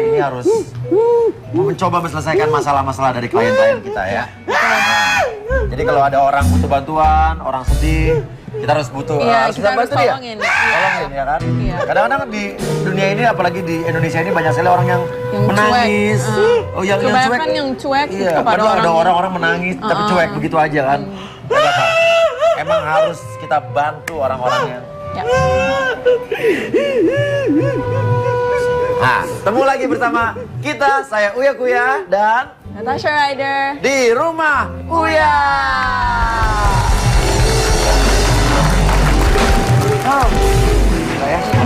ini harus mencoba menyelesaikan masalah-masalah dari klien-klien kita ya. Jadi kalau ada orang butuh bantuan, orang sedih, kita harus butuh, Iya, harus kita harus bantu dia. tolongin. Tolongin ya kan. Iya. Kadang-kadang di dunia ini, apalagi di Indonesia ini banyak sekali orang yang Yang menangis. cuek. Oh, yang Kebanyakan yang cuek Iya, kepada kadang ada orang. orang-orang menangis tapi cuek begitu aja kan. Enggak, Kak. Emang harus kita bantu orang-orang yang. Ya. Nah, ketemu lagi bersama kita, saya Uya Kuya dan Natasha Rider. di rumah Uya.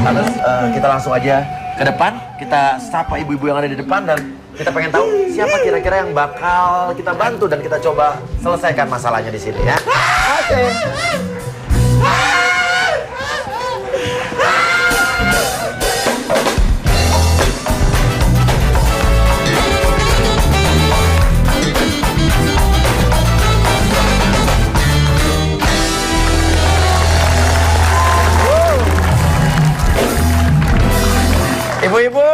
Terus kita langsung aja ke depan, kita sapa ibu-ibu yang ada di depan dan kita pengen tahu siapa kira-kira yang bakal kita bantu dan kita coba selesaikan masalahnya di sini ya. Oke. Ibu-ibu.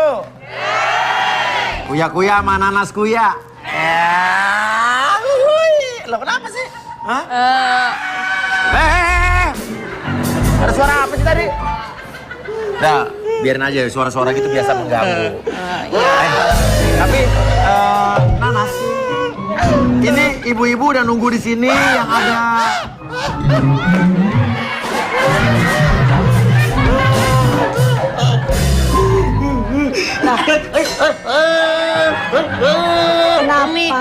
Kuya-kuya sama nanas kuya. Lo kenapa sih? Hah? Ada suara apa sih tadi? Nah, biarin aja suara-suara gitu biasa mengganggu. Tapi nanas, ini ibu-ibu udah nunggu di sini yang ada. Kenapa?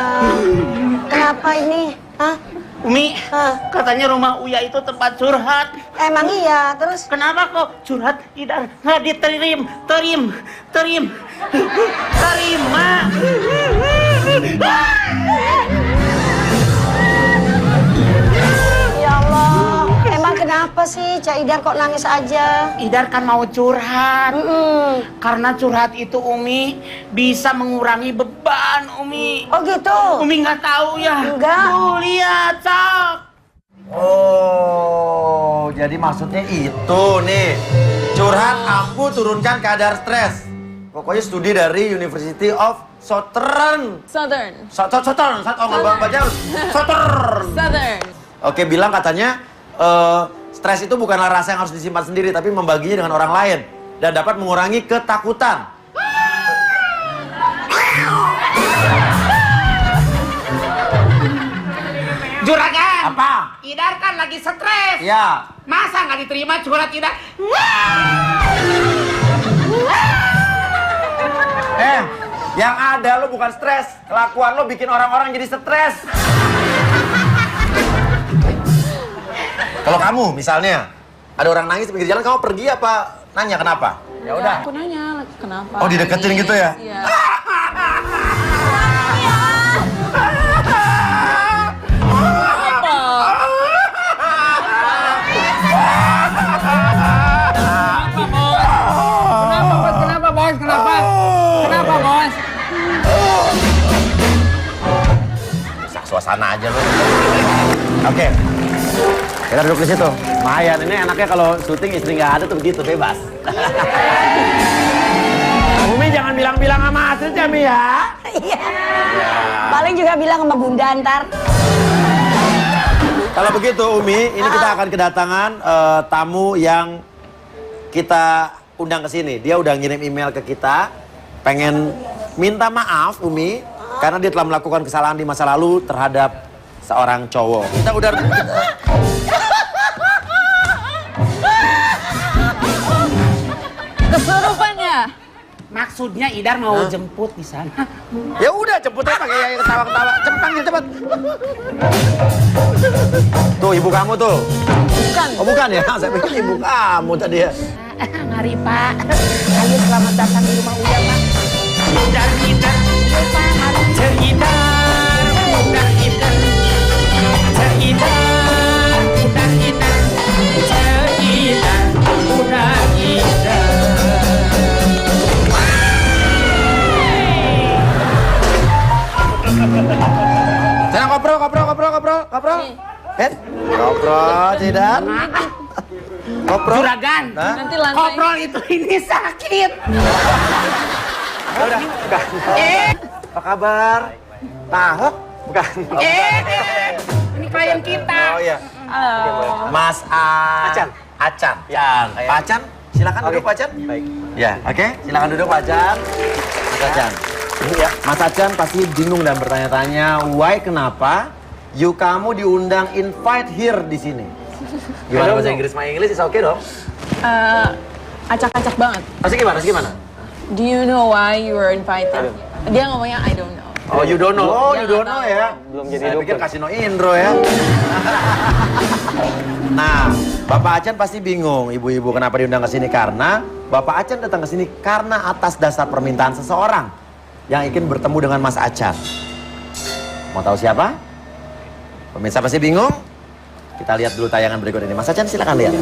Kenapa ini? Hah? Umi, katanya rumah Uya itu tempat curhat. Emang iya, terus? Kenapa kok curhat tidak nggak diterima? Terima. Ya Allah, emang kenapa sih Cak Idar kok nangis aja? Idar kan mau curhat. Karena Karena curhat itu Umi bisa mengurangi beban Umi. oh gitu. Umi nggak tahu ya? Enggak. Tuh lihat, Cak. Oh, jadi maksudnya itu nih. Curhat ampuh turunkan kadar stres. Pokoknya studi dari University of Southern. Southern. Southern. Oh, nggak baca harus Southern. Southern. Oke, bilang katanya stres itu bukanlah rasa yang harus disimpan sendiri, tapi membaginya dengan orang lain dan dapat mengurangi ketakutan. Juragan. Apa? Idar kan lagi stres. Ya. Masa nggak diterima curhat Idar? Yang ada lo bukan stres, kelakuan lo bikin orang-orang jadi stres. Kalau kamu misalnya ada orang nangis di pinggir jalan, kamu pergi apa nanya kenapa? Ya udah. Aku nanya kenapa. Oh, dideketin nangis? gitu ya? Iya. Kenapa bos? Kenapa bos? Rusak suasana aja lo. Oke. Kita duduk di situ. Lumayan, ini enaknya kalau syuting istri nggak ada tuh begitu, bebas. Umi jangan bilang-bilang sama Astrid ya, Mi ya. Iya. Paling juga bilang sama Bunda ntar. Kalau begitu Umi, ini kita akan kedatangan tamu yang kita undang ke sini. Dia udah ngirim email ke kita, pengen minta maaf Umi, karena dia telah melakukan kesalahan di masa lalu terhadap seorang cowok. Kita udah... Kesurupannya. Maksudnya Idar mau jemput di sana. Ya udah, jemput aja pakai ketawa-ketawa. Cepet panggil, cepet. Tuh, ibu kamu tuh. Bukan. Oh, bukan ya? Saya pikir ibu kamu tadi ya. Mari Pak. Ayo selamat datang di rumah Uya Pak. Idar. Idar. Sana koprol. Koprol, tidak. Koprol. Juragan. Hah? Nanti lantai. Koprol itu ini sakit. Udah, bukan. Apa kabar? Tahok? Bukan. Ini klien kita. Oh iya. Halo. Mas Acan. Acan. Pak Acan, silakan duduk Pak Acan. Baik. Ya, oke. Silakan duduk Pak Acan. Mas Acan. Ya. Mas Acan pasti bingung dan bertanya-tanya, why kenapa kamu diundang invite here di sini? Gimana bahasa Inggris? My English is okay dong? Acak-acak banget. Masih gimana? Do you know why you were invited? Dia ngomongnya I don't know. Oh, you don't know. Oh, you don't know ya. Belum jadi Saya pikir dokter. Kasino Indro ya. Nah, Bapak Acan pasti bingung, ibu-ibu kenapa diundang ke sini, karena Bapak Acan datang ke sini karena atas dasar permintaan seseorang yang ingin bertemu dengan Mas Acan. Mau tahu siapa? Pemirsa pasti bingung? Kita lihat dulu tayangan berikut ini. Mas Acan silakan lihat.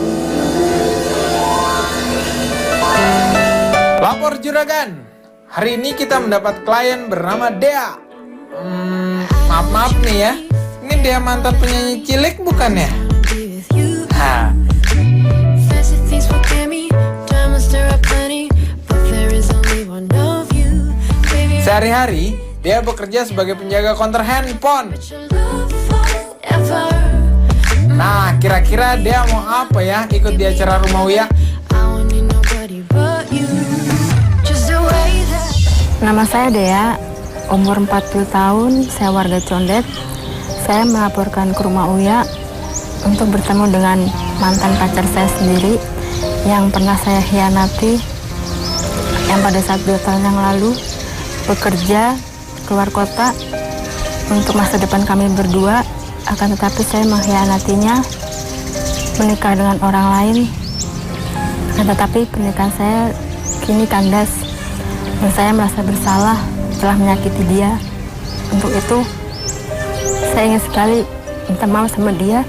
Lapor Juragan, hari ini kita mendapat klien bernama Dea. Maaf nih ya, ini Dea mantan penyanyi cilik bukan ya? Ha. Sehari-hari, Dea bekerja sebagai penjaga konter handphone. Nah, kira-kira Dea mau apa ya ikut di acara Rumah Uya? Nama saya Dea, umur 40 tahun, saya warga Condet. Saya melaporkan ke Rumah Uya untuk bertemu dengan mantan pacar saya sendiri yang pernah saya hianati, yang pada saat 2 tahun yang lalu bekerja keluar kota untuk masa depan kami berdua, akan tetapi saya mengkhianatinya, menikah dengan orang lain. Akan tetapi pernikahan saya kini kandas dan saya merasa bersalah telah menyakiti dia. Untuk itu saya ingin sekali minta maaf sama dia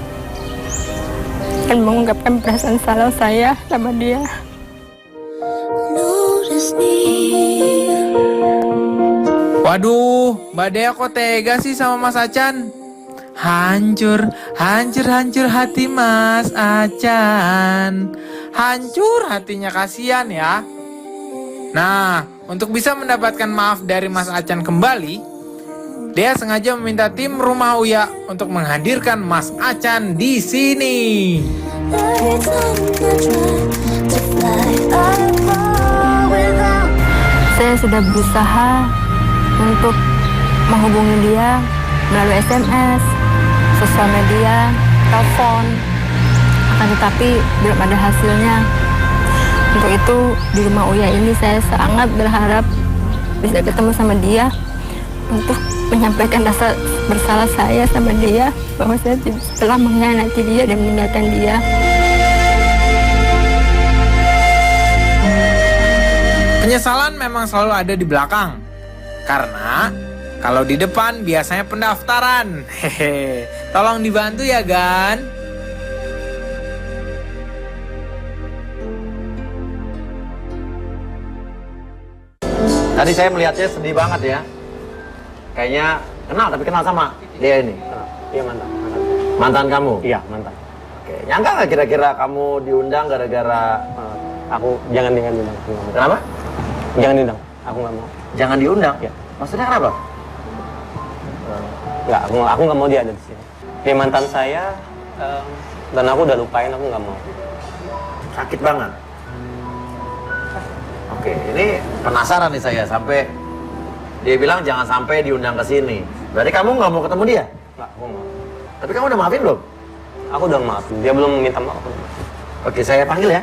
dan mengungkapkan perasaan salah saya sama dia. Waduh, Mbak Dea kok tega sih sama Mas Acan? Hancur hati Mas Acan. Hancur hatinya, kasihan ya. Nah, untuk bisa mendapatkan maaf dari Mas Acan kembali, Dea sengaja meminta tim Rumah Uya untuk menghadirkan Mas Acan di sini. Saya sudah berusaha untuk menghubungi dia melalui SMS, sosial media, telepon, akan tetapi belum ada hasilnya. Untuk itu di Rumah Uya ini saya sangat berharap bisa ketemu sama dia untuk menyampaikan rasa bersalah saya sama dia, bahwa saya telah mengkhianati dia dan meninggalkan dia. Penyesalan memang selalu ada di belakang, karena kalau di depan biasanya pendaftaran. Hehe, tolong dibantu ya, Gan. Tadi saya melihatnya sedih banget ya. Kayaknya kenal, tapi kenal sama dia ini. Iya, mantan. Mantan kamu? Iya, mantan. Oke, nyangka nggak kira-kira kamu diundang gara-gara... Aku jangan diundang. Kenapa? Jangan diundang. Aku nggak mau. Jangan diundang? Iya. Maksudnya kenapa? Nggak, aku nggak mau dia ada di sini. Dia mantan saya, dan aku udah lupain. Aku nggak mau. Sakit banget. Oke, ini penasaran nih saya sampai dia bilang jangan sampai diundang ke sini. Berarti kamu nggak mau ketemu dia? Nggak, aku mau. Tapi kamu udah maafin belum? Aku udah maafin. Dia belum minta maaf. Oke, saya panggil ya.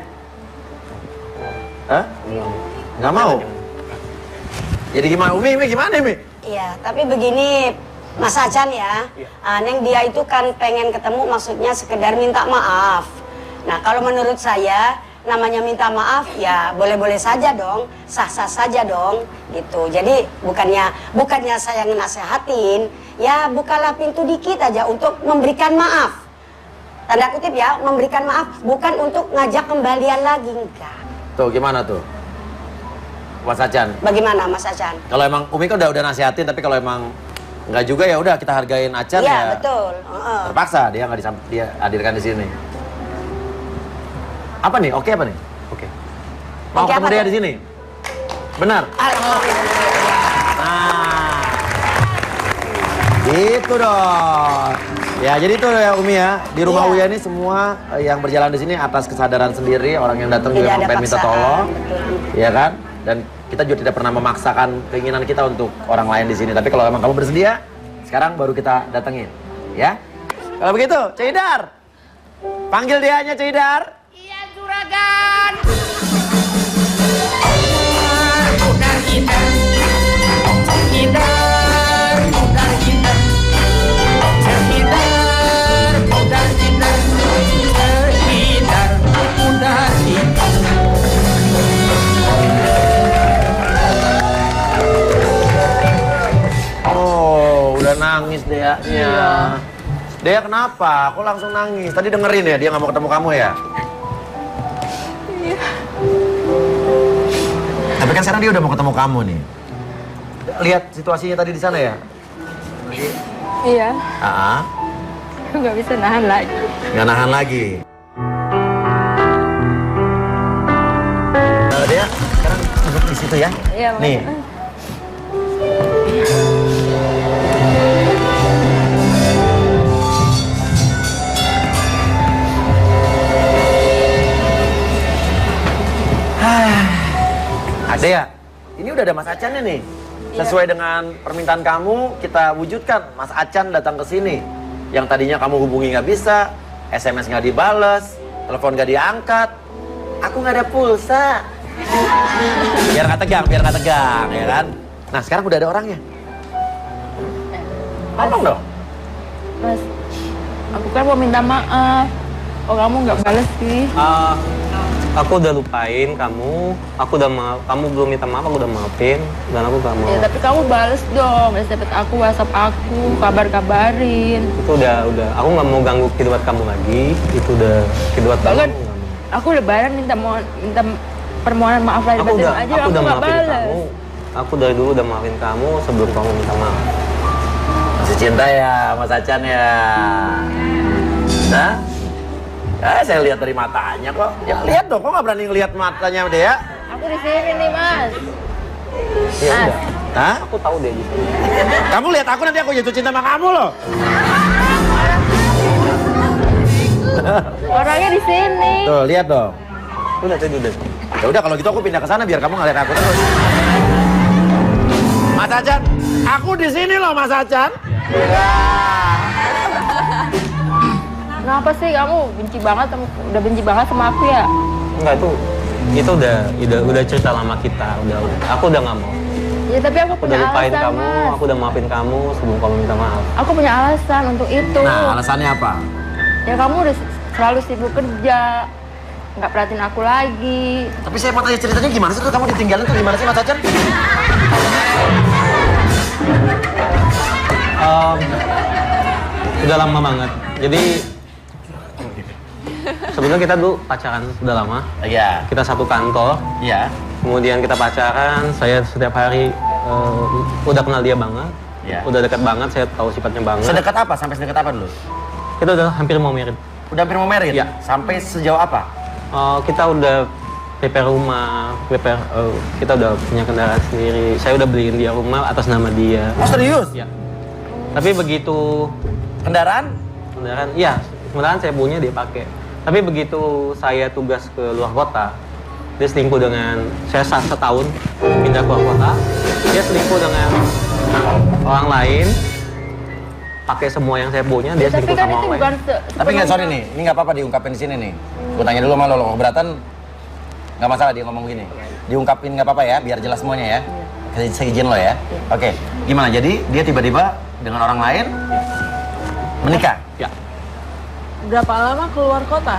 Hah? Belum. Nggak mau? Jadi gimana? Umi gimana Umi? Iya, tapi begini Mas Acan ya, Neng dia itu kan pengen ketemu, maksudnya sekedar minta maaf. Nah kalau menurut saya namanya minta maaf ya boleh-boleh saja dong, sah-sah saja dong gitu. Jadi bukannya saya ngenasehatin, ya bukalah pintu dikit aja untuk memberikan maaf. Tanda kutip ya, memberikan maaf, bukan untuk ngajak kembalian lagi, enggak. Tuh gimana tuh? Mas Acan. Bagaimana Mas Acan? Kalau emang Umi kan udah nasihatin, tapi kalau emang nggak juga ya udah kita hargain Acan ya. Iya betul. Terpaksa dia nggak dia hadirkan di sini. Apa nih? Oke apa nih? Oke. Mau Oke, ketemu apa dia tuh? di sini? Benar? Alhamdulillah. Nah, gitu dong. Ya, jadi itu ya Umi ya. Di rumah Iya. Uya ini semua yang berjalan di sini atas kesadaran sendiri. Orang yang datang juga Tidak ada pengen minta paksaan, tolong. betul. Iya kan? Dan kita juga tidak pernah memaksakan keinginan kita untuk orang lain di sini. Tapi kalau emang kamu bersedia, sekarang baru kita datengin. Ya? Kalau begitu, Ceidar. Panggil dianya Ceidar. Iya, juragan. Udar hidar. Hidar, udar hidar. Hidar, udar hidar. Hidar, udar hidar. Oh, udah nangis Dea. Iya. Dea kenapa? Kok langsung nangis? Tadi dengerin ya dia nggak mau ketemu kamu ya? Iya. Tapi kan sekarang dia udah mau ketemu kamu nih. Lihat situasinya tadi di sana ya? Iya, Ah, aku nggak bisa nahan lagi. nggak nahan lagi. Dea, sekarang duduk di situ ya? Iya, Nih. Ada ya? Ini udah ada Mas Acannya nih. Sesuai dengan permintaan kamu, kita wujudkan Mas Acan datang ke sini. Yang tadinya kamu hubungi nggak bisa, SMS nggak dibales, telepon nggak diangkat. Aku nggak ada pulsa. Biar nggak tegang, ya kan? Nah sekarang udah ada orangnya. Tolong dong. Mas, aku kan mau minta maaf. Oh, kamu nggak bales sih. Aku udah lupain kamu. Aku udah kamu belum minta maaf, aku udah maafin. Dan aku gak mau. Ya, tapi kamu bales dong. SMS aku, WhatsApp aku, kabarin. Itu udah. Aku nggak mau ganggu kehidupan kamu lagi. Itu udah kehidupan kamu. Bahkan aku nggak mau. aku lebaran minta permohonan maaf lahir batin aja, aku kamu udah nggak maafin bales. kamu. Aku dari dulu udah maafin kamu sebelum kamu minta maaf. Masih cinta ya Mas Acan ya? Nah? Saya lihat dari matanya kok. Ya lihat dong, kok nggak berani ngelihat matanya Dea? Aku di sini nih, Mas. Ya Mas. udah. Hah? Aku tahu deh gitu. Kamu lihat aku nanti aku jatuh cinta sama kamu loh. Orangnya di sini. Tuh, lihat dong. Udah tadi udah. Ya udah kalau gitu aku pindah ke sana biar kamu ngeliat aku terus. Mas Acan, aku di sini loh Mas Acan. Kenapa sih kamu udah benci banget sama aku ya? Enggak, itu udah cerita lama kita. Aku udah nggak mau. Ya tapi aku Aku udah punya lupain alasan, kamu, Mas. aku udah maafin kamu sebelum kamu minta maaf. Aku punya alasan untuk itu. Nah, alasannya apa? Ya kamu udah selalu sibuk kerja, nggak perhatiin aku lagi. Tapi saya mau tanya ceritanya gimana sih tuh kamu ditinggalin tuh gimana sih Mas Acan? Udah lama banget. Jadi sebetulnya kita dulu pacaran udah lama. Iya. Kita satu kantor. Iya. Kemudian kita pacaran. Saya setiap hari udah kenal dia banget. Iya. Udah dekat banget. Saya tahu sifatnya banget. Sedekat apa? Sampai sedekat apa dulu? Kita udah hampir mau married. Udah hampir mau married? Iya. Sampai sejauh apa? Kita udah prepare rumah, kita udah punya kendaraan sendiri. Saya udah beliin dia rumah atas nama dia. Oh, serius? Ya. Tapi begitu Kendaraan? iya, kendaraan saya punya dia pakai. Tapi begitu saya tugas ke luar kota, dia selingkuh dengan saya setahun pindah ke luar kota. Dia selingkuh dengan orang lain, pakai semua yang saya punya. Dia Tapi selingkuh kan sama itu orang bukan lain. Tapi nggak, sorry nih, ini nggak apa-apa diungkapin di sini nih. Gue tanya dulu sama lo, keberatan nggak masalah dia ngomong gini. Diungkapin nggak apa-apa ya, biar jelas semuanya ya. Saya izin lo ya. Oke, gimana? Jadi dia tiba-tiba dengan orang lain menikah? Ya, Berapa lama keluar kota?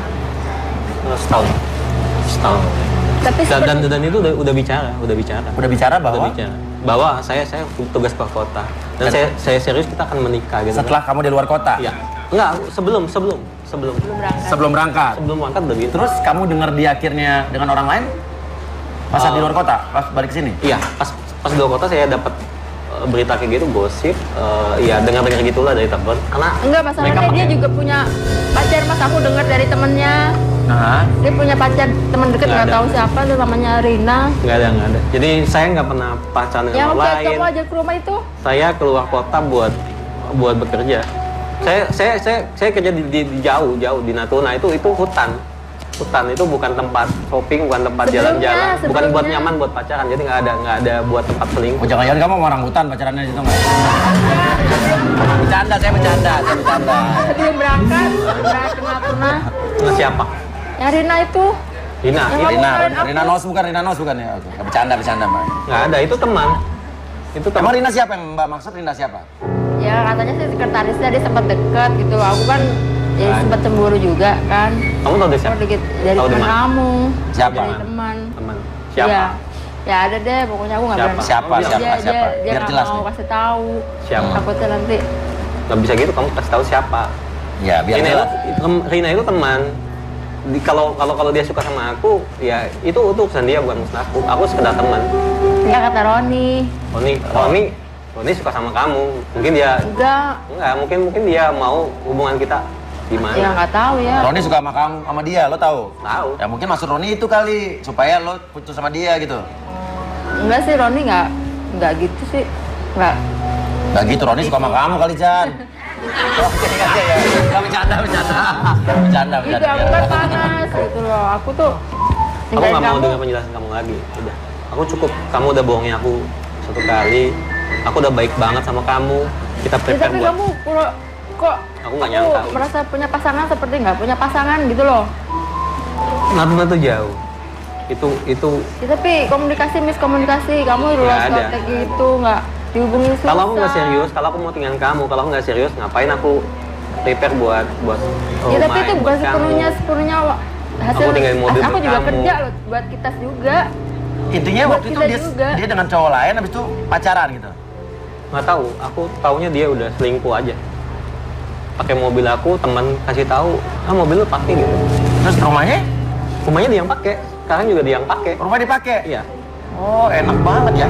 setahun. Tapi Dan itu udah bicara. Udah bicara bahwa bahwa saya tugas ke kota dan saya serius kita akan menikah gitu. setelah kamu di luar kota? Ya, enggak, sebelum Sebelum berangkat? berangkat udah gitu. Terus kamu dengar dia akhirnya dengan orang lain? Pas di luar kota? Pas balik ke sini? Iya, pas di luar kota saya dapat berita kayak gitu, gosip, ya dengar gitulah dari teman. Karena enggak, masalahnya dia juga punya pacar, Mas. Aku dengar dari temennya. Nah, Dia punya pacar teman dekat Nggak nggak ada. tahu siapa tuh namanya Rina. Nggak ada. Jadi saya nggak pernah pacaran dengan Yang orang waktu lain. kamu ajak ke rumah itu. Saya keluar kota buat bekerja. Saya kerja di jauh di Natuna, itu hutan. Hutan itu bukan tempat shopping, bukan tempat jalan-jalan, bukan buat sebelumnya. nyaman buat pacaran. Jadi nggak ada buat tempat selingkuh. oh, jangan-jangan kamu sama orang hutan pacarannya di situ nggak? Bercanda, saya bercanda. Sebelum berangkat ke Natuna. Sama siapa? Yang Rina itu. Rina. Yang Itu Rina Nos bukan ya? Oke, bercanda Mbak. nggak ada. Itu teman. Itu teman. Emang Rina siapa yang Mbak maksud? Rina siapa? Ya katanya sih sekretarisnya dia sempat dekat gitu loh. Aku kan ya Nggak sempat cemburu juga kan. Kamu tahu dari siapa? Oh, dikit dari Tahu di teman mana? kamu. Siapa? Dari teman. Teman. Siapa? Iya. Ya ada deh, pokoknya aku nggak Siapa? berani. Siapa? Dia Biar nggak jelas mau nih. kasih tahu. Siapa? Takutnya nanti. Nggak bisa gitu. Kamu kasih tahu siapa. Ya, biar Rina jelas. Rina itu teman. Kalau dia suka sama aku, ya itu urusan dia, bukan urusan aku. Aku sekedar teman. Enggak kata Roni. Roni suka sama kamu. Mungkin dia Enggak. mungkin dia mau hubungan kita gimana? Ya nggak tahu ya. Roni suka sama kamu, sama dia, lo tahu? Tahu. Ya mungkin maksud Roni itu kali, supaya lo putus sama dia gitu. Enggak sih Roni nggak gitu sih. Nggak. Gak gitu, Roni suka sama kamu kali, Chan. Oke, ya. Gak bercanda. Gitu aku kan panas gitu loh. Aku tuh Aku ninggalin nggak mau kamu. dengar penjelasan kamu lagi. Udah. Aku cukup. Kamu udah bohongin aku satu kali. Aku udah baik banget sama kamu. Kita Ya, prepare tapi buat. kamu kok Aku nggak nyangka. merasa punya pasangan seperti nggak punya pasangan gitu loh. Natuna tuh jauh. Itu Ya, tapi miskomunikasi. Kamu Nggak luas ada. kayak gitu nggak dihubungi susah. kalau aku nggak serius, kalau aku mau tinggalin kamu, kalau aku nggak serius, ngapain aku prepare buat Ya tapi itu bukan buat kamu. sepenuhnya hasil. Aku tinggalin mobil Aku buat juga kamu. kerja loh buat kita juga. Intinya Buat waktu itu kita dia juga. dengan cowok lain, habis itu pacaran gitu. Nggak tahu, aku taunya dia udah selingkuh aja. Pakai mobil aku, teman kasih tahu, mobil lu pakai gitu. Terus rumahnya Rumahnya dia yang pakai, sekarang juga dia yang pakai. rumah dipakai. Iya. Oh, enak banget ya.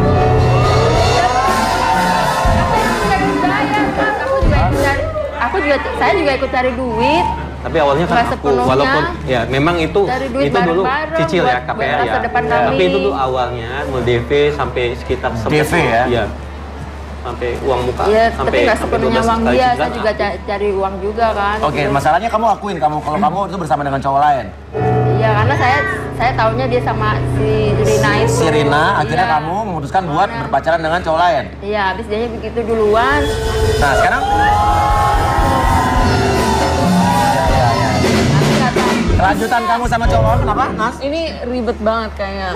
Saya juga ikut cari duit. Tapi awalnya kan Nggak aku, sepenuhnya. walaupun ya memang itu Cari duit dulu bareng-bareng cicil ya buat KPR masa ya. depan Tapi kami. itu tuh awalnya mau DV sampai sekitar DV ya? Iya. Sampai uang muka. Iya, sampai tapi nggak sampai sepenuhnya 12 uang kali dia. cicilan Saya juga aku. cari uang juga kan. Oke, masalahnya kamu akuin kalau kamu itu bersama dengan cowok lain. Iya, karena saya taunya dia sama si Rina itu. Si Rina, akhirnya Iya. kamu memutuskan buat Iya. berpacaran dengan cowok lain. Iya, habis dia begitu duluan. Nah, sekarang Tapi nggak tahu. kelanjutan kamu sama cowok kenapa, Nas? Ini ribet banget kayaknya.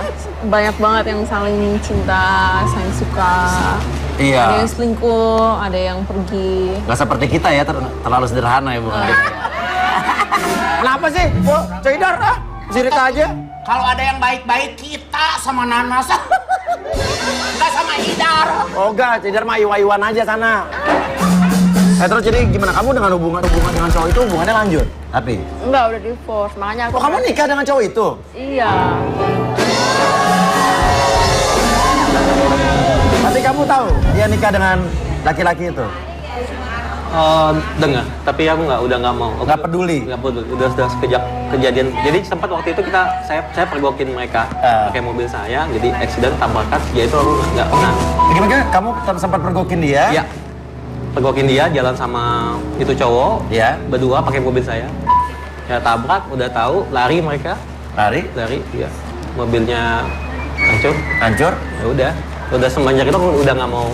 Banyak banget yang saling cinta, saling suka. Iya. Ada yang selingkuh, ada yang pergi. Gak seperti kita ya, terlalu sederhana ya bukan kita ya. Kenapa sih? Kok Coidar sirik aja. Kalau ada yang baik-baik kita sama Nanas. Enggak sama Idar. Oh enggak, Coidar mah iwa-iwan aja sana. Terus jadi gimana kamu dengan hubungan dengan cowok itu hubungannya lanjut? Tapi Enggak, udah divorce. Makanya aku. oh kamu nikah dengan cowok itu? Iya. Tapi kamu tahu dia nikah dengan laki-laki itu? Dengar, tapi aku udah nggak mau. Nggak peduli? Nggak peduli. Udah sekejap kejadian. Jadi sempat waktu itu saya pergokin mereka pakai mobil saya. Jadi accident tabrakan. Ya itu aku nggak pernah. Gimana kamu sempat pergokin dia? Ya, pergokin dia jalan sama itu cowok. Ya. Berdua pakai mobil saya. Ya tabrak, udah tahu, lari mereka. Lari? Ya. Mobilnya hancur. Hancur? Ya udah semenjak itu aku udah nggak mau.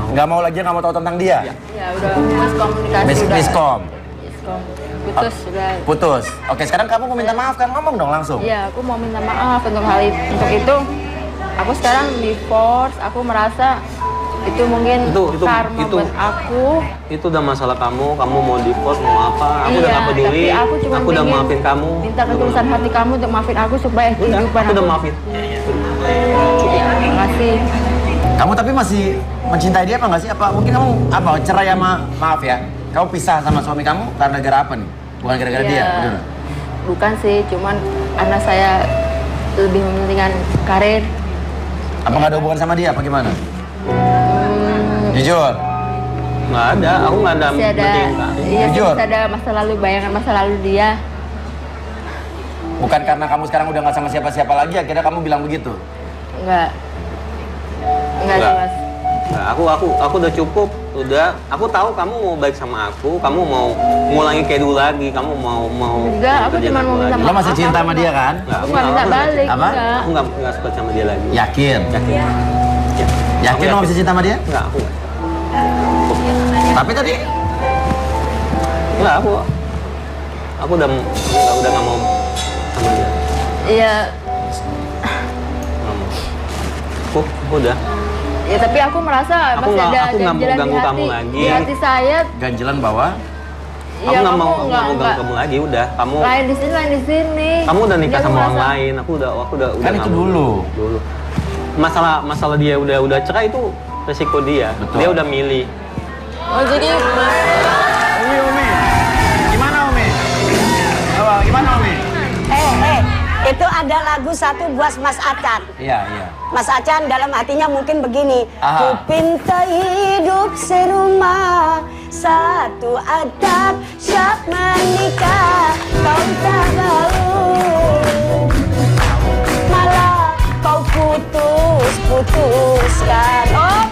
Nggak mau lagi, nggak mau tahu tentang dia? Ya. Ya udah miskomunikasi. udah. Miskom? Miskom. Putus udah. Putus? Oke, sekarang kamu mau minta maaf kan? Ngomong dong langsung. Iya, aku mau minta maaf untuk untuk itu. Aku sekarang divorce. Aku merasa itu mungkin karma buat aku. Itu udah masalah kamu mau divorce, mau apa, aku udah gak peduli, tapi aku cuma udah pengen maafin kamu. Minta ketulusan hati kamu untuk maafin aku supaya kehidupan Aku udah maafin. Ya, terima kasih. Kamu tapi masih mencintai dia apa nggak sih? Apa mungkin kamu cerai sama, maaf ya, kamu pisah sama suami kamu karena gara apa nih? Bukan gara-gara Iya. dia? Bener? Bukan sih, cuman anak saya lebih mementingkan karir. Apa nggak ada hubungan sama dia? Apa gimana? Jujur. Nggak ada, aku nggak ada Masih ada, penting, Kak. iya, Jujur. masih ada masa lalu, bayangan masa lalu dia. Bukan karena kamu sekarang udah nggak sama siapa-siapa lagi, akhirnya kamu bilang begitu? Enggak sih mas. Nah, aku udah cukup, aku tahu kamu mau baik sama aku, kamu mau ngulangi kayak dulu lagi, kamu mau Enggak, aku kerjaan cuma mau minta lagi. Lo masih cinta sama dia kan? Nggak, Aku nggak minta balik. Apa? Enggak. Aku nggak suka sama dia lagi. Yakin? Yakin. Ya. Yakin Aku lo masih cinta sama dia? Enggak, aku nggak. Tapi tadi Enggak, aku udah nggak mau sama dia. Iya. Nggak mau. Aku udah. Ya tapi aku merasa Aku masih nggak- ada aku nggak mau ganjalan di ganggu hati. kamu lagi. Di hati saya. ganjelan bahwa Aku Ya, nggak mau enggak. ganggu kamu lagi, udah. Kamu Lain di sini. kamu udah nikah Jadi aku sama orang merasa- lain. Aku udah Kan nggak itu mau. dulu. Masalah dia udah cerai itu resiko dia. Betul. Dia udah milih. Oh jadi Umi. Gimana Umi? Gimana Umi? Itu ada lagu satu buat Mas Acan. Iya. Mas Acan dalam hatinya mungkin begini. Aha. Ku pinta hidup serumah, satu atap syak menikah. Kau tak mau, malah kau putuskan. Oh.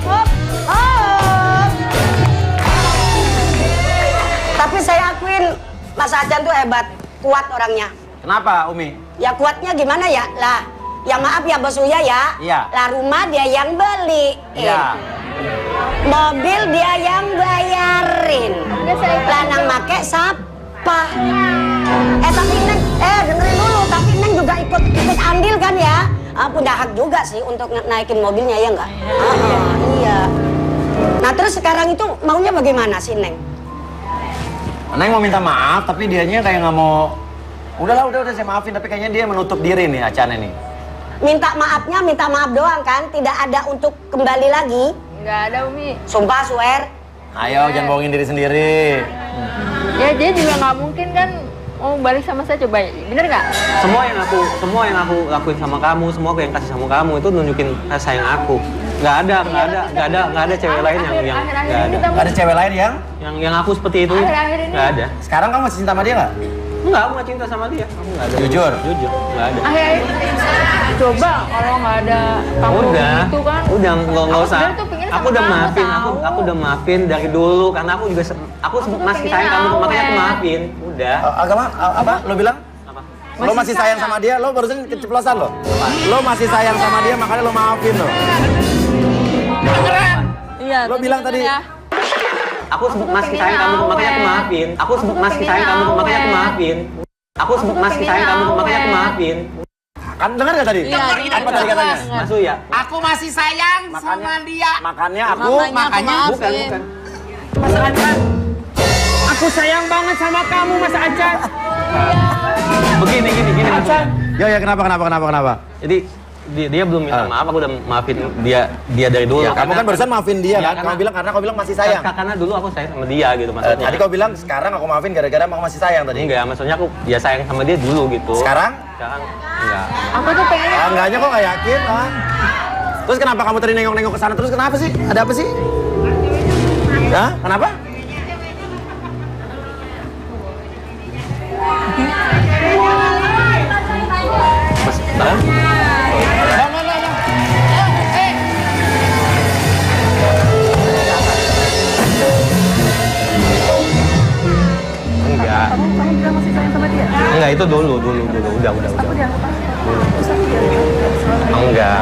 Tapi saya akuin Mas Acan tuh hebat, kuat orangnya. Kenapa Umi? Ya kuatnya gimana ya? Lah, ya maaf ya Bos Uya ya. Iya. Lah rumah dia yang beli. Iya. Mobil dia yang bayarin. Lah nang make siapa? Tapi Neng, dengerin dulu. Tapi Neng juga ikut andil kan ya? Punya hak juga sih untuk naikin mobilnya ya enggak? Iya. Nah terus sekarang itu maunya bagaimana sih Neng? Neng mau minta maaf, tapi dianya kayak nggak mau. Udah saya maafin, tapi kayaknya dia menutup diri nih Acan ini. Minta maaf doang kan? Tidak ada untuk kembali lagi. nggak ada Umi. Sumpah, swear. Ayo, jangan bohongin diri sendiri. Ya dia juga nggak mungkin kan mau balik sama saya, coba bener nggak? Semua yang aku lakuin sama kamu, semua yang kasih sama kamu itu nunjukin kasih sayang aku. Nggak ada cewek lain yang nggak ada. Nggak ada cewek lain Yang aku seperti itu Akhir-akhir ini. nggak ada. Sekarang kamu masih cinta sama dia nggak? Enggak, aku nggak cinta sama dia. Aku nggak ada. Jujur? Jujur, nggak ada. Coba kalau nggak ada kamu gitu kan. Udah nggak usah. sebenarnya tuh pengen Aku sama udah kamu, maafin, tahu. aku udah maafin dari dulu karena aku juga masih pengen sayang kamu, makanya aku awet. maafin. Udah. Agama apa? Lo bilang? Apa? Lo masih sayang sama dia, lo barusan keceplosan lo. Lo masih sayang sama dia, makanya lo maafin lo. Iya. Lo bilang tadi. Ya. Aku masih pengen sayang kamu, makanya aku awet. maafin. Aku masih pengen sayang kamu, makanya aku awet. maafin. Aku masih pengen sayang kamu, makanya aku awet. maafin. Kan dengar gak tadi? Iya, Apa tadi katanya? Masuk ya? Aku masih sayang sama dia. Makanya aku Makanya aku maafin. Bukan. Mas Acan, aku sayang banget sama kamu, Mas Acan. Begini. Acan, Ya kenapa? Jadi dia belum minta maaf, aku udah maafin dia dari dulu. Ya, kamu kan barusan maafin dia Iya, kan? Kamu bilang masih sayang. Karena dulu aku sayang sama dia gitu maksudnya. Tadi kau bilang sekarang aku maafin gara-gara kamu masih sayang tadi. Enggak, maksudnya aku ya sayang sama dia dulu gitu. Sekarang? Sekarang enggak. Aku tuh pengen Enggaknya kok nggak yakin. Terus kenapa kamu tadi nengok-nengok ke sana terus kenapa sih? Ada apa sih? Hah? Kenapa? Mas, Bang? Enggak. kamu bilang masih sayang sama dia. Enggak, itu dulu. Udah. Aku dianggap apa? Enggak.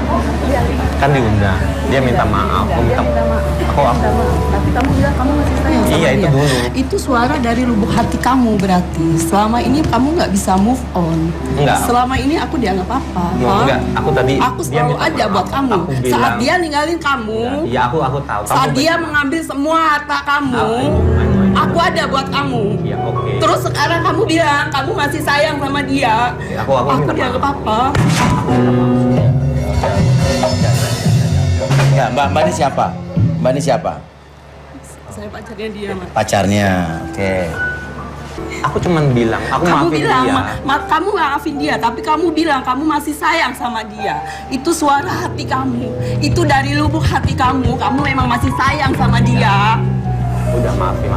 Kan diundang. Dia minta maaf. Aku minta Tapi kamu bilang kamu masih sayang sama Iya, dia. itu dulu. Itu suara dari lubuk hati kamu berarti. Selama ini kamu nggak bisa move on. Enggak. Selama ini aku dianggap apa? Enggak, aku tadi Aku dia selalu minta ada maaf. buat kamu. Aku bilang, Saat dia ninggalin kamu, Iya, aku tahu. saat Kamu dia baik. mengambil semua harta kamu, I know. aku ada buat kamu. Iya, oke. Terus sekarang kamu bilang kamu masih sayang sama dia. Aku minta maaf. dianggap apa? Ya, Mbak ini siapa? Mbak ini siapa? Saya pacarnya dia, Mas. Pacarnya. Oke. Aku cuman bilang, aku Kamu maafin bilang, dia. kamu maafin dia, tapi kamu bilang kamu masih sayang sama dia. Itu suara hati kamu. Itu dari lubuk hati kamu. Kamu memang masih sayang sama dia. Udah maafin.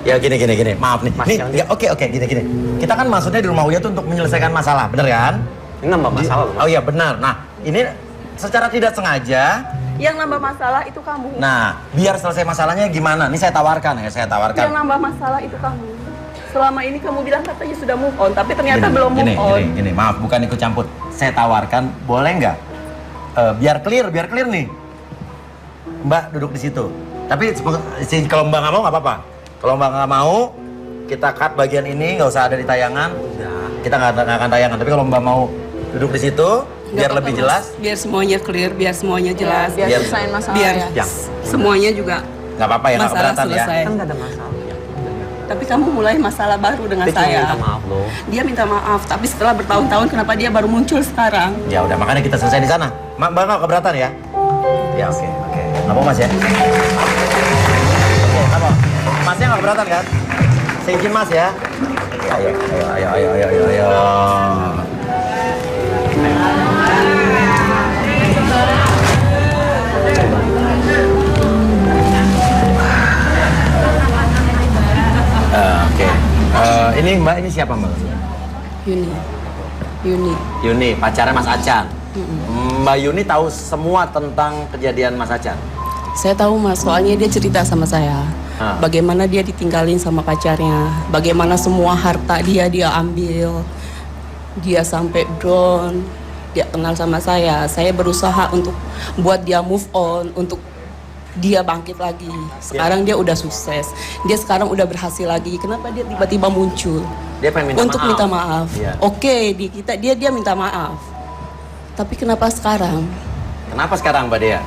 Ya gini. Maaf nih. Mas, Nih, jangan ya, oke gini. Kita kan maksudnya di rumah Uya tuh untuk menyelesaikan masalah, bener kan? Ini nambah masalah loh. Oh iya benar. Nah, ini secara tidak sengaja. Yang nambah masalah itu kamu. Nah, biar selesai masalahnya gimana? Ini saya tawarkan. Yang nambah masalah itu kamu. Selama ini kamu bilang katanya sudah move on, tapi ternyata belum move on. Gini. Maaf, bukan ikut campur. Saya tawarkan, boleh nggak? Biar clear nih. Mbak duduk di situ. Tapi kalau Mbak nggak mau nggak apa-apa. Kalau Mbak nggak mau, kita cut bagian ini, nggak usah ada di tayangan. Kita nggak akan tayangan. Tapi kalau Mbak mau duduk di situ, biar lebih jelas. Biar semuanya clear, biar semuanya jelas. Biar selesaiin masalah biar ya. semuanya juga Nggak apa-apa ya, nggak masalah keberatan ya. selesai. Kan nggak ada masalah. Tapi kamu mulai masalah baru dengan Dia cuma saya. minta maaf loh. Dia minta maaf, tapi setelah bertahun-tahun kenapa dia baru muncul sekarang? Ya udah, makanya kita selesai di sana. Mbak nggak keberatan ya? Ya oke. Nggak apa Mas ya? Oke, apa? Masnya nggak keberatan kan? Saya izin Mas ya. Ayo. Oke. Ini Mbak, ini siapa Mbak? Yuni, pacarnya Mas Acan. Mbak Yuni tahu semua tentang kejadian Mas Acan. Saya tahu Mas, soalnya dia cerita sama saya. Bagaimana dia ditinggalin sama pacarnya, bagaimana semua harta dia ambil. Dia sampai down, dia kenal sama saya. Saya berusaha untuk buat dia move on, untuk dia bangkit lagi. Sekarang dia udah sukses. Dia sekarang udah berhasil lagi. Kenapa dia tiba-tiba muncul? Dia pengen minta untuk maaf. minta maaf. Iya. Oke, dia minta maaf. Tapi kenapa sekarang? Kenapa sekarang Mbak Dea?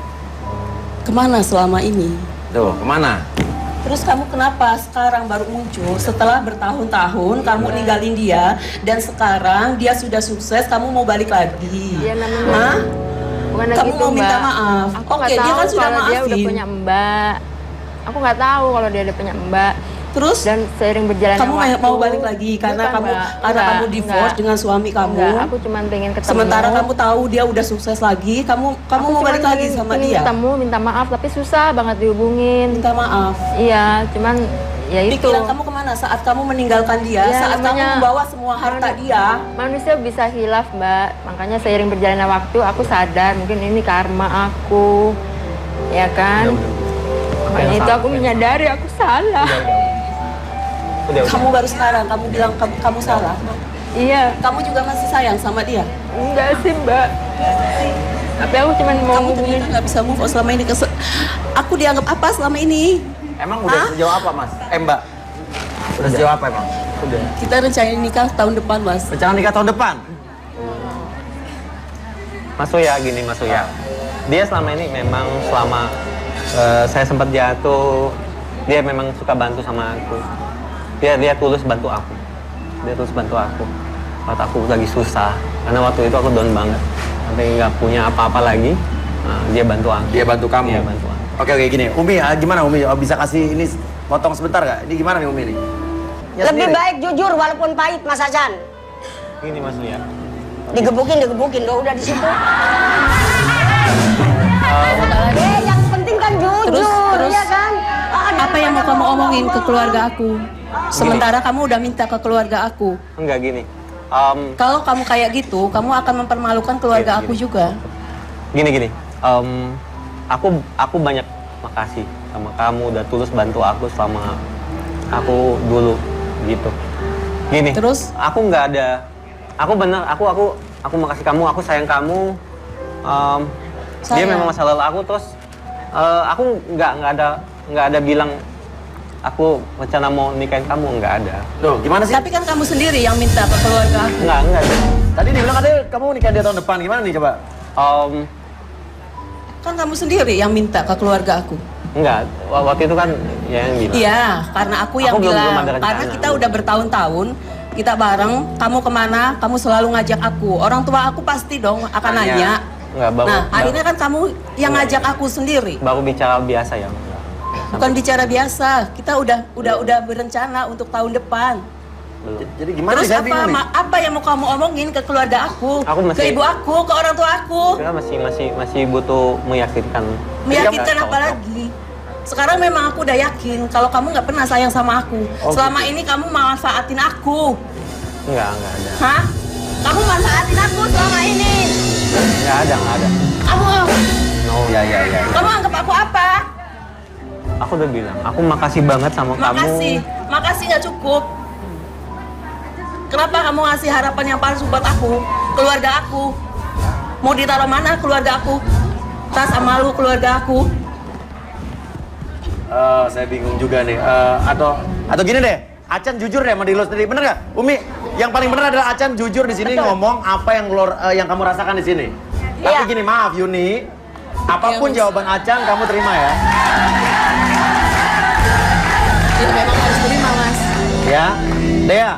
Kemana selama ini? Tuh, kemana? Terus kamu kenapa sekarang baru muncul setelah bertahun-tahun kamu ninggalin dia dan sekarang dia sudah sukses, kamu mau balik lagi? Iya, namanya. Hah? Bukan Kamu gitu, mau minta Mbak. maaf? Aku nggak Oke, dia tahu kan sudah kalau dia udah maafin. punya mbak. Aku nggak tahu kalau dia udah punya mbak. Terus Dan seiring berjalannya kamu waktu, mau balik lagi karena Bukan, kamu Mbak. karena Enggak, kamu divorce enggak. dengan suami kamu. Enggak, aku cuma pengen ketemu. Sementara kamu tahu dia udah sukses lagi, kamu Aku mau cuman balik lagi pengen- sama pengen dia. ketemu, minta maaf, tapi susah banget dihubungin. Minta maaf. Iya, cuman ya itu. Pikiran kamu kemana saat kamu meninggalkan dia, Ya, saat kamu namanya- membawa semua harta dia? Manusia bisa hilaf, Mbak. Makanya seiring berjalannya waktu aku sadar mungkin ini karma aku. Ya kan? Makanya itu aku menyadari aku salah. Udah. Kamu baru sekarang, kamu bilang kamu salah. Iya, Kamu juga masih sayang sama dia. enggak sih, Mbak. Tapi aku cuma mau Kamu hubungin. ternyata nggak bisa move on selama ini. Aku dianggap apa selama ini? Emang udah sejauh apa Mas? Mbak? Udah sejauh apa emang? Udah. Kita rencanain nikah tahun depan, Mas. Rencana nikah tahun depan? Mas Uya gini Mas Uya. Dia selama ini memang selama saya sempat jatuh, dia memang suka bantu sama aku. Dia tulus bantu aku. Waktu aku lagi susah. Karena waktu itu aku down banget. Sampai nggak punya apa-apa lagi. Nah, dia bantu aku. Dia bantu kamu? Dia bantu aku. Oke, gini. Umi, gimana Umi? Bisa kasih ini potong sebentar nggak? Ini gimana nih Umi nih? Ya, Lebih sendiri. baik jujur walaupun pahit, Mas Acan. Gini Mas Uya. Digebukin, udah di situ. Yang penting kan jujur, Terus, ya kan? Apa yang mau kamu omongin ke keluarga aku? Sementara kamu udah minta ke keluarga aku. Enggak gini. Kalau kamu kayak gitu, kamu akan mempermalukan keluarga aku juga. Gini. Aku banyak makasih sama kamu udah tulus bantu aku selama aku dulu gitu. Gini. Terus? Aku nggak ada. Aku makasih kamu. Aku sayang kamu. Dia Sayang. memang masa lalu aku terus. Aku nggak ada bilang. Aku rencana mau nikahin kamu nggak ada. Tuh, gimana sih? Tapi kan kamu sendiri yang minta ke keluarga aku. Nggak ada. Tadi dibilang katanya kamu nikah dia tahun depan. Gimana nih coba? Kan kamu sendiri yang minta ke keluarga aku. Enggak. Waktu itu kan ya yang bilang. Iya, karena aku yang Aku belum bilang. ada rencana. Karena kita udah bertahun-tahun, kita bareng, kamu kemana, kamu selalu ngajak aku. Orang tua aku pasti dong akan nanya. Enggak, Nah, akhirnya kan kamu yang ngajak aku sendiri. baru bicara biasa ya. Bukan bicara biasa, kita udah berencana untuk tahun depan. Belum. Jadi gimana Terus sih? Saya bingung nih. apa yang mau kamu omongin ke keluarga aku, Aku masih- ke ibu aku, ke orang tua aku? Kita masih butuh meyakinkan. Meyakinkan apa lagi? Sekarang memang aku udah yakin kalau kamu nggak pernah sayang sama aku. Selama ini kamu manfaatin aku. Enggak ada. Hah? Kamu manfaatin aku selama ini. Enggak ada. Kamu, No. Ya. kamu anggap aku apa? Aku udah bilang, aku makasih banget sama Makasih nggak cukup. Kenapa kamu ngasih harapan yang palsu buat aku, keluarga aku? Mau ditaruh mana keluarga aku? Rasa malu keluarga aku. Saya bingung juga nih. Atau gini deh, Acan jujur deh sama diri lo sendiri, bener nggak, Umi? Yang paling bener adalah Acan jujur di sini ngomong apa yang kamu rasakan di sini. Tapi gini, maaf Yuni, apapun jawaban Acan kamu terima ya. Ya memang harus terima, Mas. Ya, Dea.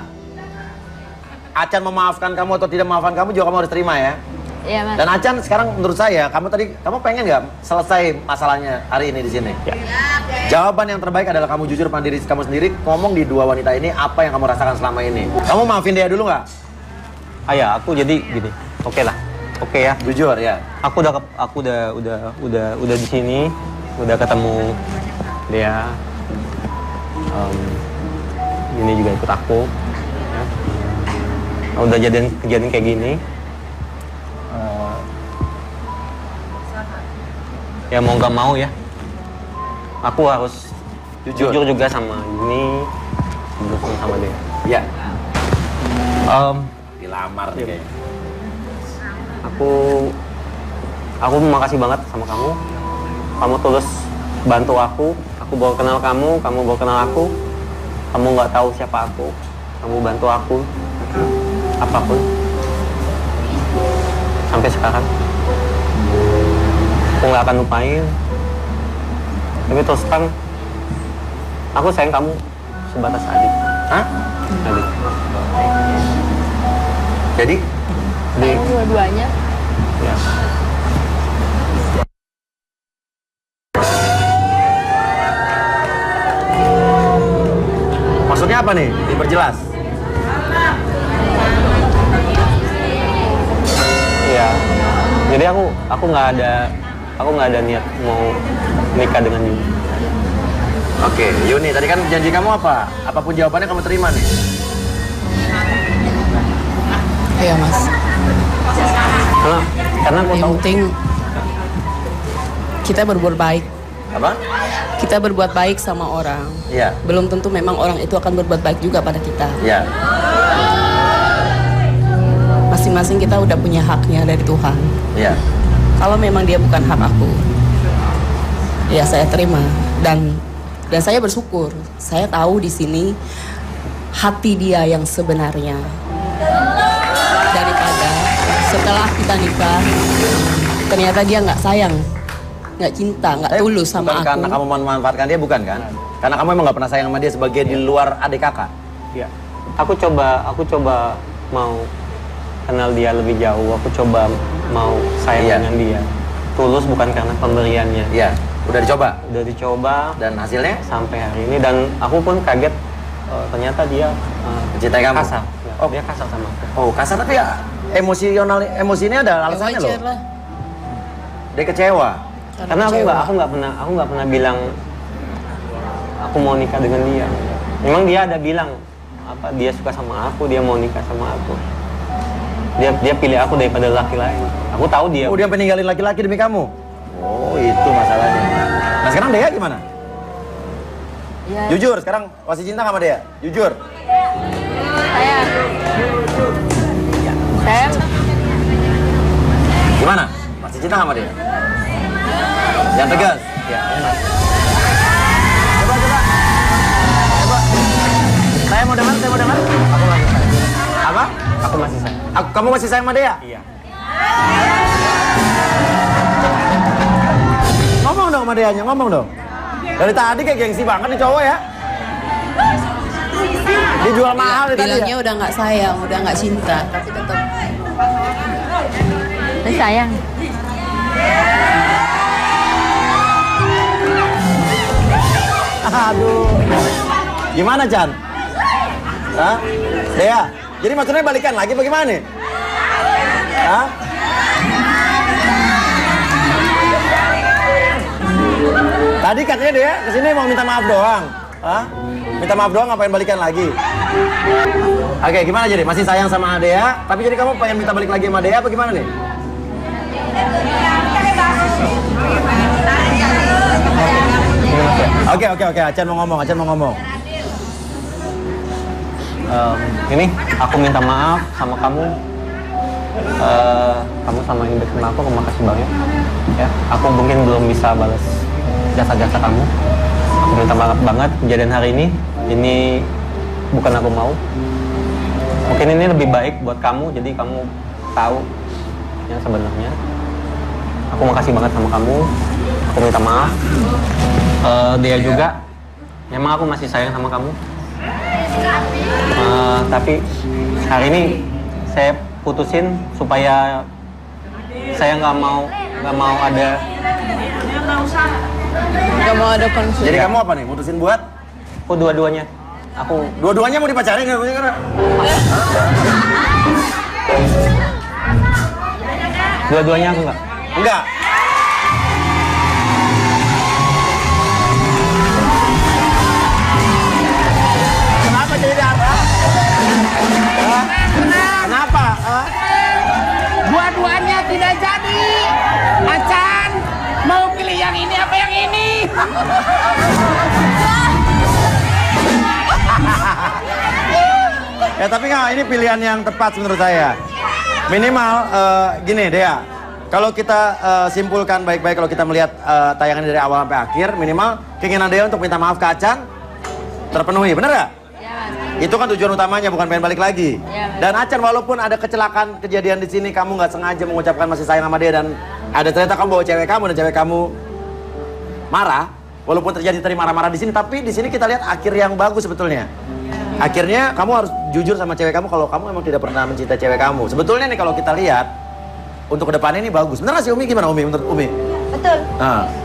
Acan memaafkan kamu atau tidak memaafkan kamu juga kamu harus terima ya. Iya, Mas. Dan Acan sekarang menurut saya, kamu pengen nggak selesai masalahnya hari ini di sini? Ya. Jawaban yang terbaik adalah kamu jujur pada diri kamu sendiri, ngomong di dua wanita ini apa yang kamu rasakan selama ini. Kamu maafin Dea dulu nggak? Ya, aku jadi gini. Oke lah. Oke ya. Jujur ya. Aku udah di sini, udah ketemu dia. Ini juga ikut aku. Ya. Udah kejadian kayak gini. Ya mau nggak mau ya, aku harus jujur juga sama ini, jujur sama dia. Ya. Dilamar nih kayaknya. Aku makasih banget sama kamu. Kamu tulus bantu aku baru kenal kamu baru kenal aku. Kamu nggak tahu siapa aku, kamu bantu aku apapun sampai sekarang. Aku nggak akan lupain. Tapi terus terang, aku sayang kamu sebatas adik. Hah? Adik. Jadi? Sayang dua-duanya. Ya. Maksudnya apa nih? Diperjelas. Iya. Jadi aku nggak ada niat mau nikah dengan Yuni. Oke, Yuni, tadi kan janji kamu apa? Apapun jawabannya kamu terima nih. Iya, Mas. Karena aku Yang tahu. penting kita berbuat baik. Apa? Kita berbuat baik sama orang. Iya. Belum tentu memang orang itu akan berbuat baik juga pada kita. Iya. Masing-masing kita udah punya haknya dari Tuhan. Iya. Kalau memang dia bukan hak aku, ya saya terima dan saya bersyukur. Saya tahu di sini hati dia yang sebenarnya. Daripada setelah kita nikah, ternyata dia nggak sayang, nggak cinta, nggak tulus sama Bukan aku. karena kamu memanfaatkan dia, bukan kan? Karena kamu emang nggak pernah sayang sama dia sebagai di luar adik kakak. Iya. Aku coba mau kenal dia lebih jauh. Aku coba mau sayang Iya. dengan dia. Tulus bukan karena pemberiannya. Iya. Udah dicoba? Udah dicoba Dan hasilnya? sampai hari ini dan aku pun kaget ternyata dia Mencintai kamu? kasar. Ya, Oh. dia kasar sama aku. Oh, kasar tapi ya emosinya ada alasannya Wajar loh. lah. Dia kecewa. Karena aku nggak pernah bilang aku mau nikah dengan dia. Memang dia ada bilang apa dia suka sama aku, dia mau nikah sama aku. Dia pilih aku daripada laki lain. Aku tahu dia. Oh, dia peninggalin laki-laki demi kamu? Oh, itu masalahnya. Nah, sekarang Dea gimana? Ya, Jujur, sekarang masih cinta sama Dea? Jujur. saya Gimana? Masih cinta sama dia? Yang tegas? Ya, Coba. Saya mau dengar. aku masih sayang. Apa? Aku masih sayang. Kamu masih sayang sama Dea? Iya. Ngomong dong sama Deanya, ngomong dong. Dari tadi kayak gengsi banget nih cowok ya. Dia jual mahal dari tadi Bilangnya ya. udah nggak sayang, udah nggak cinta, tapi tetap sayang. Aduh. Gimana, Chan? Hah? Dea, jadi maksudnya balikan lagi bagaimana nih? Hah? Tadi katanya dia kesini mau minta maaf doang. Hah? Minta maaf doang ngapain balikan lagi? Oke, gimana jadi? Masih sayang sama Dea, tapi jadi kamu pengen minta balik lagi sama Dea apa gimana nih? Oke, Acan mau ngomong. Ini aku minta maaf sama kamu. Kamu sama ini baik sama aku makasih banyak. Ya, aku mungkin belum bisa balas jasa-jasa kamu. Aku minta maaf banget kejadian hari ini. Ini bukan aku mau. Mungkin ini lebih baik buat kamu, jadi kamu tahu yang sebenarnya. Aku makasih banget sama kamu. Aku minta maaf. Dia juga. Memang aku masih sayang sama kamu. Tapi hari ini saya putusin supaya saya nggak mau ada konflik. Jadi kamu apa nih? Mutusin buat? Aku dua-duanya. Dua-duanya mau dipacarin nggak? Dua-duanya aku nggak. Enggak. Kenapa jadi darah? Kenapa? Dua-duanya tidak jadi. Acan, mau pilih yang ini apa yang ini? Ya tapi nggak, ini pilihan yang tepat menurut saya. Minimal gini Dea, kalau kita simpulkan baik-baik, kalau kita melihat tayangan dari awal sampai akhir, minimal keinginan Dea untuk minta maaf ke Acan terpenuhi, bener nggak? Itu kan tujuan utamanya, bukan pengen balik lagi. Dan Acan, walaupun ada kecelakaan kejadian di sini, kamu nggak sengaja mengucapkan masih sayang sama dia, dan ada ternyata kamu bawa cewek kamu dan cewek kamu marah, walaupun terjadi tadi marah-marah di sini, tapi di sini kita lihat akhir yang bagus sebetulnya. Akhirnya kamu harus jujur sama cewek kamu kalau kamu memang tidak pernah mencintai cewek kamu. Sebetulnya nih kalau kita lihat untuk kedepannya ini bagus. Bener nggak sih Umi? Gimana Umi? Menurut Umi? Betul.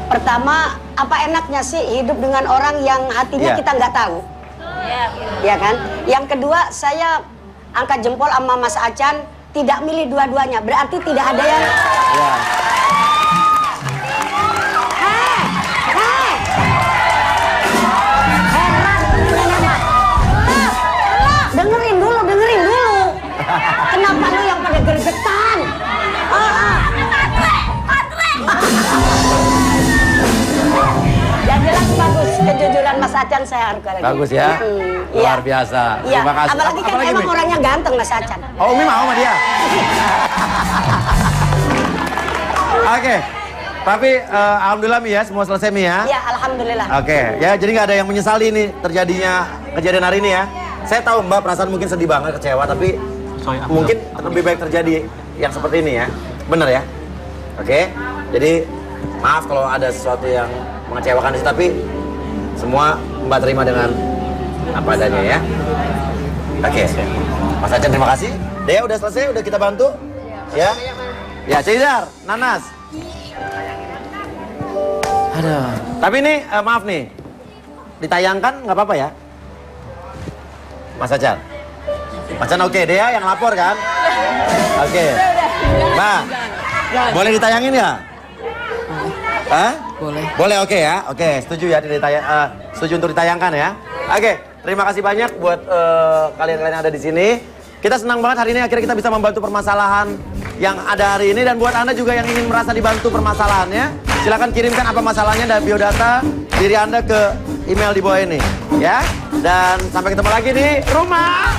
Pertama, apa enaknya sih hidup dengan orang yang hatinya kita nggak tahu? Ya kan? Yang kedua, saya angkat jempol sama Mas Acan, tidak milih dua-duanya. Berarti tidak ada yang... Dengerin dulu. Kenapa lu yang pada gergetan? Yang jelas bagus, kejujuran Mas Acan saya hargai. Bagus ya? Luar biasa. Terima kasih. Apalagi kan emang orangnya ganteng Mas Acan. Oh, Umi mau sama dia? Oke. Tapi alhamdulillah Mi ya, semua selesai Mi ya? Iya, alhamdulillah. Oke, ya jadi nggak ada yang menyesali nih terjadinya kejadian hari ini ya. Saya tahu Mbak perasaan mungkin sedih banget, kecewa, tapi mungkin lebih baik terjadi yang seperti ini ya. Bener ya? Oke, jadi maaf kalau ada sesuatu yang mengecewakan sih, tapi semua Mbak terima dengan apa adanya ya. Oke, Mas Acan terima kasih. Dea udah selesai, udah kita bantu. Ya, ya Cedar, Nanas. Aduh. Tapi ini maaf nih, ditayangkan nggak apa-apa ya, Mas Acan. Mas Acan oke, Dea yang lapor kan? Oke. Mbak, boleh ditayangin ya? Hah? Boleh. Boleh, oke ya. Oke, setuju ya, setuju untuk ditayangkan ya. Oke, terima kasih banyak buat kalian-kalian yang ada di sini. Kita senang banget hari ini akhirnya kita bisa membantu permasalahan yang ada hari ini, dan buat Anda juga yang ingin merasa dibantu permasalahannya, silakan kirimkan apa masalahnya dan biodata diri Anda ke email di bawah ini ya. Dan sampai ketemu lagi di rumah.